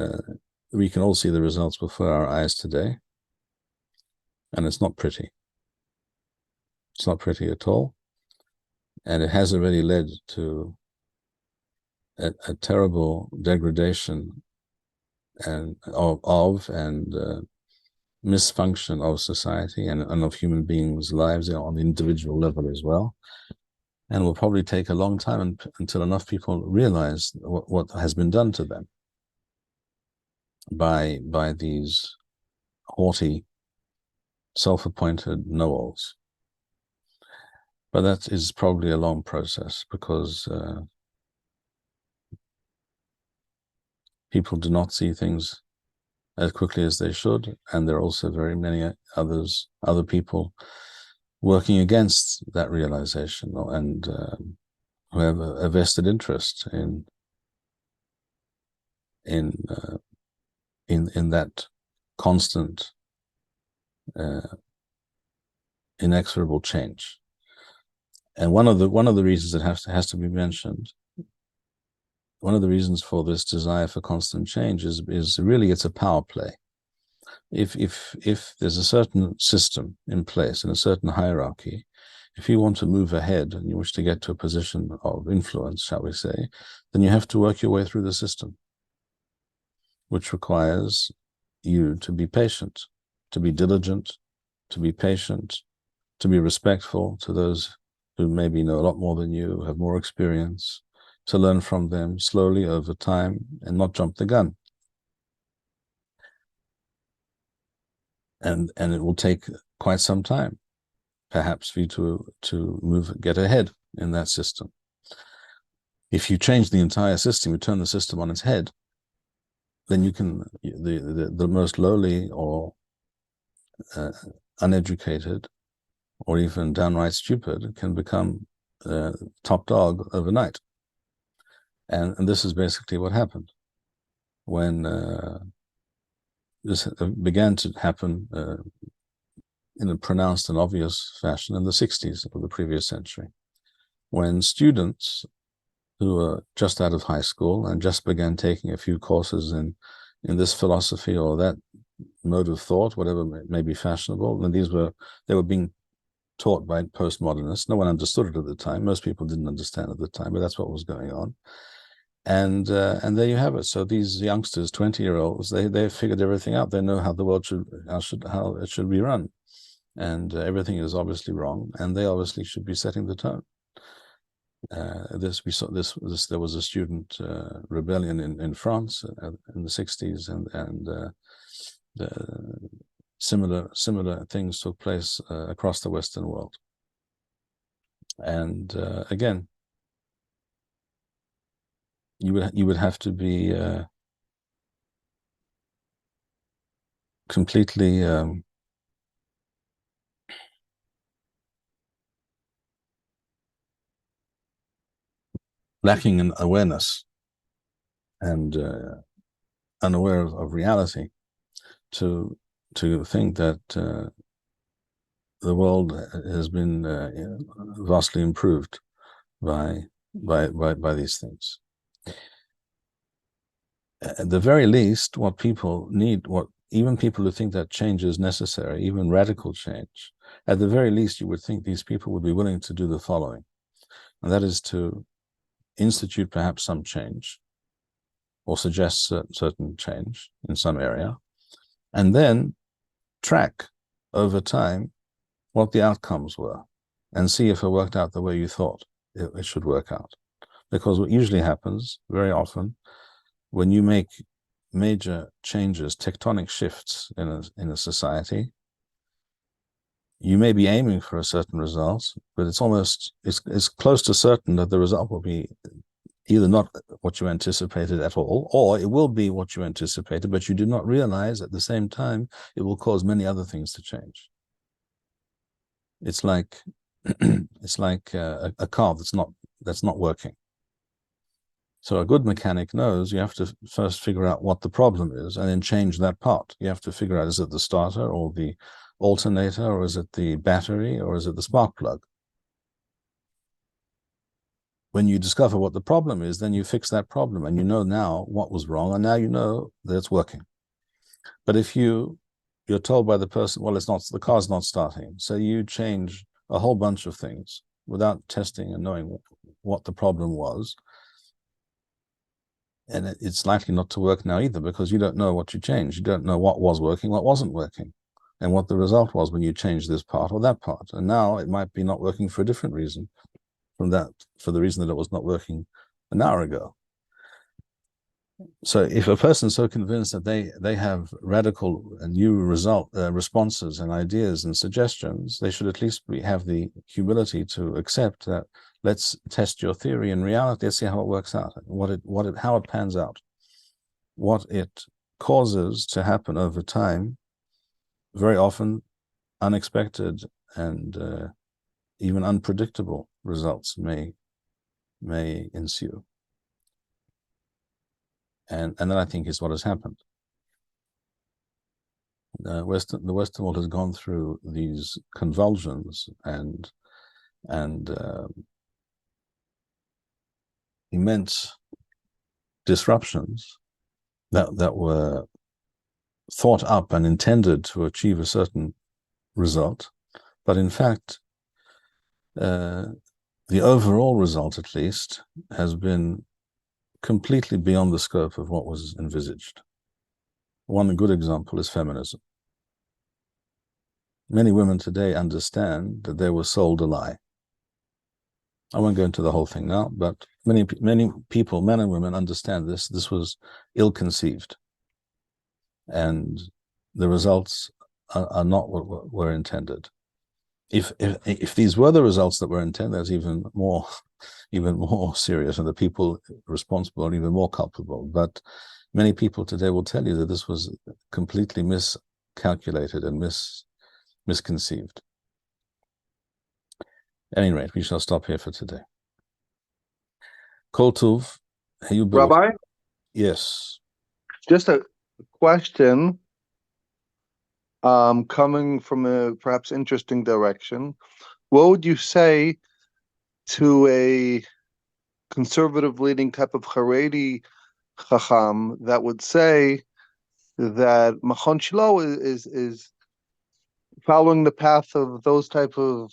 we can all see the results before our eyes today. And it's not pretty. It's not pretty at all. And it has already led to a terrible degradation and misfunction of society and of human beings' lives on the individual level as well. And it will probably take a long time until enough people realize what has been done to them by these haughty, self-appointed know-alls. But that is probably a long process because people do not see things as quickly as they should, and there are also very many other people working against that realization and who have a vested interest in that constant, inexorable change. And one of the reasons that has to be mentioned, one of the reasons for this desire for constant change is really it's a power play. If there's a certain system in place and a certain hierarchy, if you want to move ahead and you wish to get to a position of influence, shall we say, then you have to work your way through the system, which requires you to be patient, to be diligent, to be patient, to be respectful to those who maybe know a lot more than you, have more experience, to learn from them slowly over time and not jump the gun. And it will take quite some time, perhaps, for you to get ahead in that system. If you change the entire system, you turn the system on its head, then you can, the most lowly or uneducated or even downright stupid can become top dog overnight. And this is basically what happened when this began to happen in a pronounced and obvious fashion in the 60s of the previous century, when students who were just out of high school and just began taking a few courses in this philosophy or that mode of thought, whatever may be fashionable. And they were being taught by postmodernists. No one understood it at the time. Most people didn't understand at the time, but that's what was going on. And there you have it. So these youngsters, 20-year-olds, they figured everything out. They know how the world how it should be run, and everything is obviously wrong, and they obviously should be setting the tone. We saw this. There was a student rebellion in France in the 60s, and similar things took place across the Western world. And again, you would have to be completely lacking in awareness and unaware of reality to think that the world has been vastly improved by these things. At the very least, what people need, even people who think that change is necessary, even radical change, at the very least, you would think these people would be willing to do the following, and that is to institute perhaps some change or suggest certain change in some area, and then track over time what the outcomes were and see if it worked out the way you thought it should work out. Because what usually happens very often when you make major changes, tectonic shifts in a society, you may be aiming for a certain result, but it's close to certain that the result will be either not what you anticipated at all, or it will be what you anticipated, but you do not realize at the same time it will cause many other things to change. It's like a car that's not working. So a good mechanic knows you have to first figure out what the problem is and then change that part. You have to figure out, is it the starter or the alternator, or is it the battery, or is it the spark plug? When you discover what the problem is, then you fix that problem, and you know now what was wrong, and now you know that it's working. But if you're told by the person, well, the car's not starting, so you change a whole bunch of things without testing and knowing what the problem was, and it's likely not to work now either, because you don't know what you changed. You don't know what was working, what wasn't working, and what the result was when you changed this part or that part. And now it might be not working for a different reason for the reason that it was not working an hour ago. So if a person's so convinced that they have radical and new responses and ideas and suggestions, they should at least have the humility to accept that, let's test your theory in reality. Let's see how it works out, how it pans out, what it causes to happen over time. Very often unexpected and even unpredictable results may ensue. And that, I think, is what has happened. The Western world has gone through these convulsions and immense disruptions that were thought up and intended to achieve a certain result, but in fact, the overall result, at least, has been completely beyond the scope of what was envisaged. One good example is feminism. Many women today understand that they were sold a lie. I won't go into the whole thing now, but many people, men and women, understand this. This was ill-conceived, and the results are not what were intended. If these were the results that were intended, that's even more serious, and the people responsible are even more culpable. But many people today will tell you that this was completely miscalculated and misconceived. At any rate, we shall stop here for today. Kol Tuv, Rabbi? Yes. Just a question coming from a perhaps interesting direction. What would you say to a conservative leaning type of Haredi Chacham that would say that Machon Shilo is following the path of those type of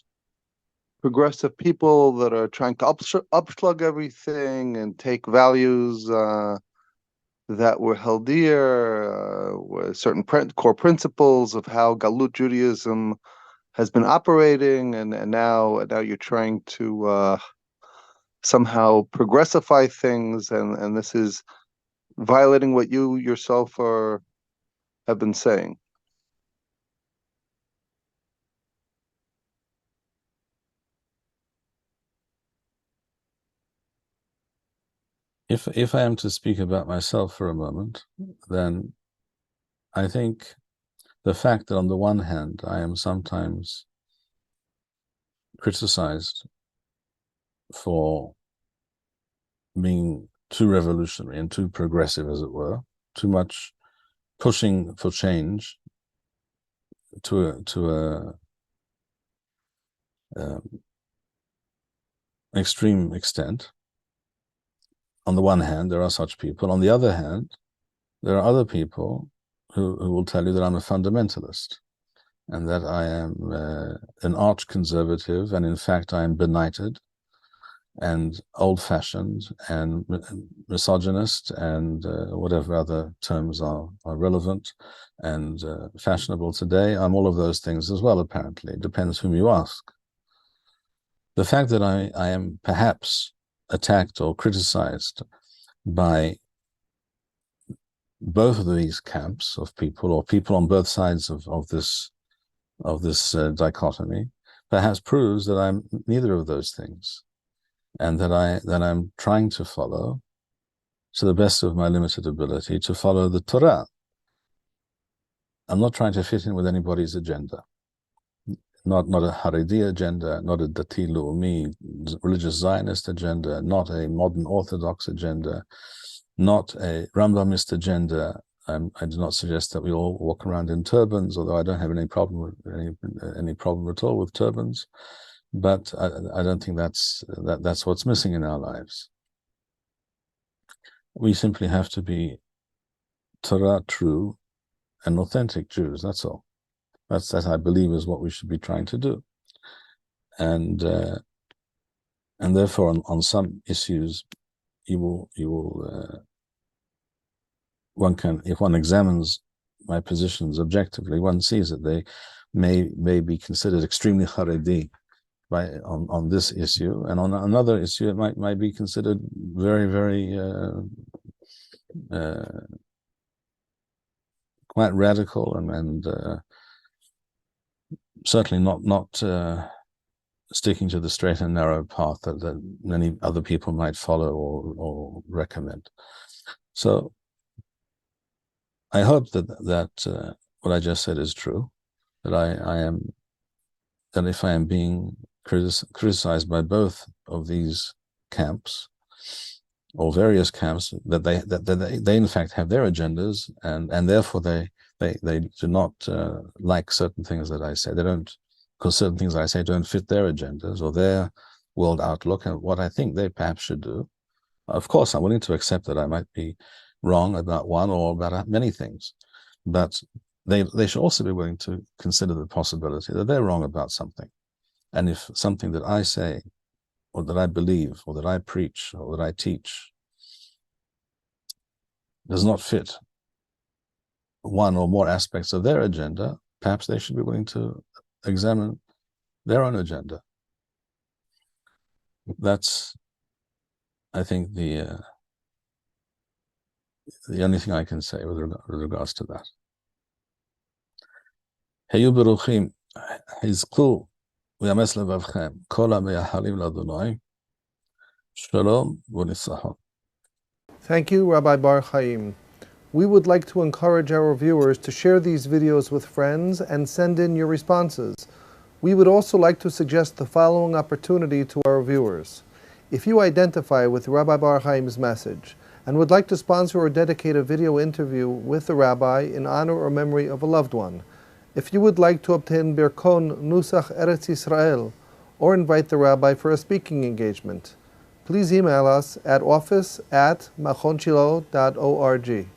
progressive people that are trying to upslug everything and take values that were held dear, with certain core principles of how Galut Judaism has been operating, and now you're trying to somehow progressify things, and this is violating what you yourself have been saying. If I am to speak about myself for a moment, then I think the fact that on the one hand I am sometimes criticized for being too revolutionary and too progressive, as it were, too much pushing for change to a extreme extent. On the one hand, there are such people. On the other hand, there are other people who will tell you that I'm a fundamentalist and that I am an arch conservative, and in fact I am benighted and old-fashioned and misogynist and whatever other terms are relevant and fashionable today. I'm all of those things as well, apparently. It depends whom you ask. The fact that I am perhaps attacked or criticized by both of these camps of people, or people on both sides of this dichotomy, perhaps proves that I'm neither of those things, and that I'm trying to follow, to the best of my limited ability, to follow the Torah. I'm not trying to fit in with anybody's agenda. Not a Haredi agenda, not a Dati Leumi, religious Zionist agenda, not a modern Orthodox agenda, not a Rambamist agenda. I do not suggest that we all walk around in turbans, although I don't have any problem with any problem at all with turbans. But I don't think that's what's missing in our lives. We simply have to be Torah true and authentic Jews. That's all. That I believe is what we should be trying to do. And therefore, on some issues, one can, if one examines my positions objectively, one sees that they may be considered extremely Haredi on this issue, and on another issue it might be considered very, very quite radical and certainly not sticking to the straight and narrow path that many other people might follow or recommend. So I hope that what I just said is true, that if I am being criticized by both of these camps or various camps, that they in fact have their agendas, and therefore they do not like certain things that I say. They don't, because certain things I say don't fit their agendas or their world outlook and what I think they perhaps should do. Of course, I'm willing to accept that I might be wrong about one or about many things, but they should also be willing to consider the possibility that they're wrong about something. And if something that I say, or that I believe, or that I preach, or that I teach does not fit one or more aspects of their agenda, perhaps they should be willing to examine their own agenda. That's, I think, the only thing I can say with regards to that. Heyu beruchim, hizku v'yames levavchem, kol ha'meyahalim l'Adonai, shalom v'nisachon. Thank you, Rabbi Bar-Hayim. We would like to encourage our viewers to share these videos with friends and send in your responses. We would also like to suggest the following opportunity to our viewers. If you identify with Rabbi Bar-Hayim's message and would like to sponsor or dedicate a video interview with the rabbi in honor or memory of a loved one, if you would like to obtain Birkon Nusach Eretz Yisrael or invite the rabbi for a speaking engagement, please email us at office@machonshilo.org.